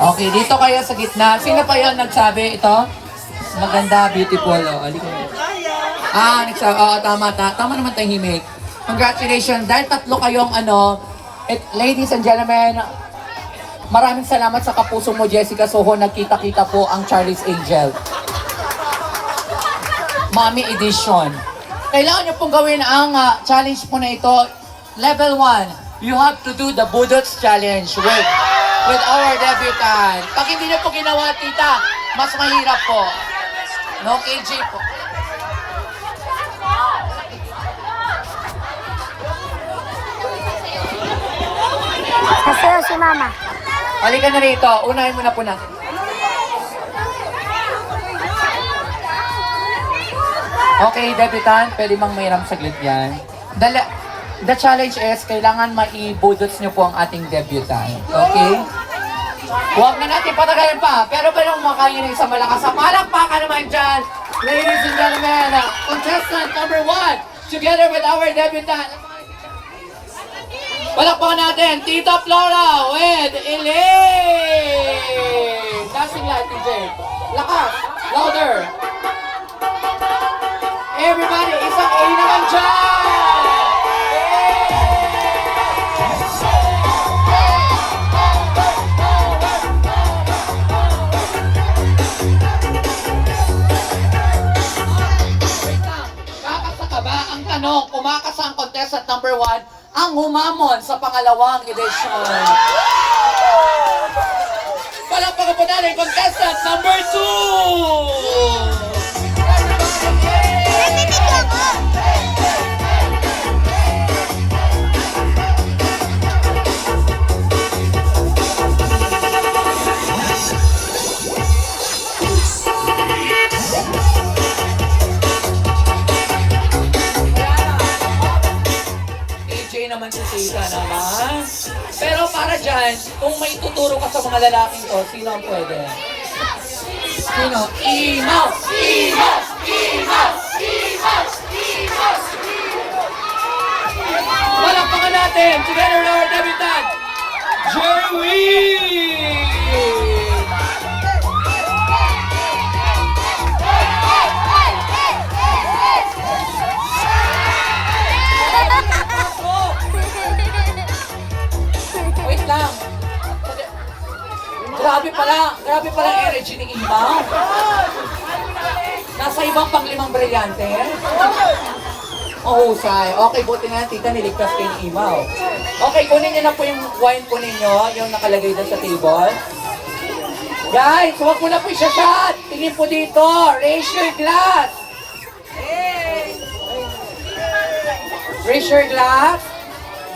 Okay, dito kayo sa gitna. Sino pa yun nagsabi? Ito? Maganda, beautiful. Oh, nagsabi. Oo, tama. Tama naman tayong himig. Congratulations. Dahil tatlo kayong ladies and gentlemen, maraming salamat sa kapuso mo, Jessica Soho. Nagkita-kita po ang Charlie's Angel. Mommy Edition. Kailangan nyo pong gawin ang challenge po na ito. Level 1, you have to do the Budots Challenge with our debutant. Pag hindi nyo po ginawa, tita, mas mahirap po. No, KJ po. Kasayo si Mama. Halika na rito. Unahin mo na po natin. Okay, debutant, pwede mang mayroong saglit yan. The challenge is, kailangan maibudots nyo po ang ating debutant. Okay? Huwag na natin patagalan pa. Pero nung makain ng isang malakas, palakpakan naman dyan. Ladies and gentlemen, contestant number 1, together with our debutant. Palakpakan natin, Tita Flora with Elaine! Dancing light, TJ. Lakas, louder. Everybody, isang A naman dyan! Kakasa ba? Ang tanong, kumakasa ang contestant number 1 ang humamon sa pangalawang edisyon. Palakpakan po natin, contestant number 2! Naman si Tita naman. Pero para dyan, kung may tuturo ka sa mga lalaking to, sino ang pwede? Sino? Imaw! Imaw! Imaw! Imaw! Imaw! Palakpakan natin! Together with our debutant, Jerwin! Wait lang. Grabe pala energy ni Imaw. Nasa ibang pang-limang brilyante. Husay. Okay, buti nga tita, niligtas kayo ni Imaw. Okay, kunin niyo na po yung wine po ninyo, yung nakalagay doon sa table. Guys, huwag mo na po isa-shot. Tingin po dito. Raise your glass. Raise your glass.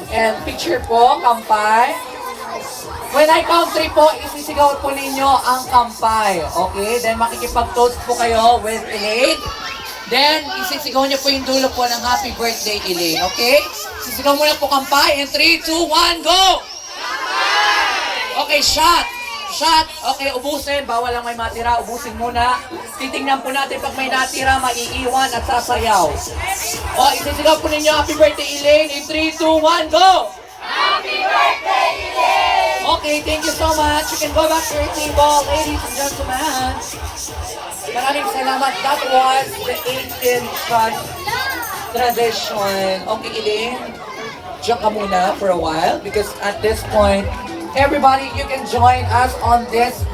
And picture po, kampay. When I count 3 po, isisigaw po ninyo ang kampay. Okay? Then makikipag-toast po kayo with Elaine. Then, isisigaw niyo po yung dulo po ng happy birthday, Elaine. Okay? Sisigaw mo na po kampay. And 3, 2, 1, go! Kampay! Okay, shot. Shot. Okay, ubusin. Bawal lang may matira. Ubusin muna. Titingnan po natin pag may natira, maiiwan at sasayaw. O, isisigaw po ninyo happy birthday, Elaine. In 3, 2, 1, go! Happy birthday, Elaine! Okay, thank you so much. You can go back to your table, ladies and gentlemen. Maraming salamat. That was the 18th shot tradition. Okay, Elaine, diyan ka muna for a while because at this point, everybody, you can join us on this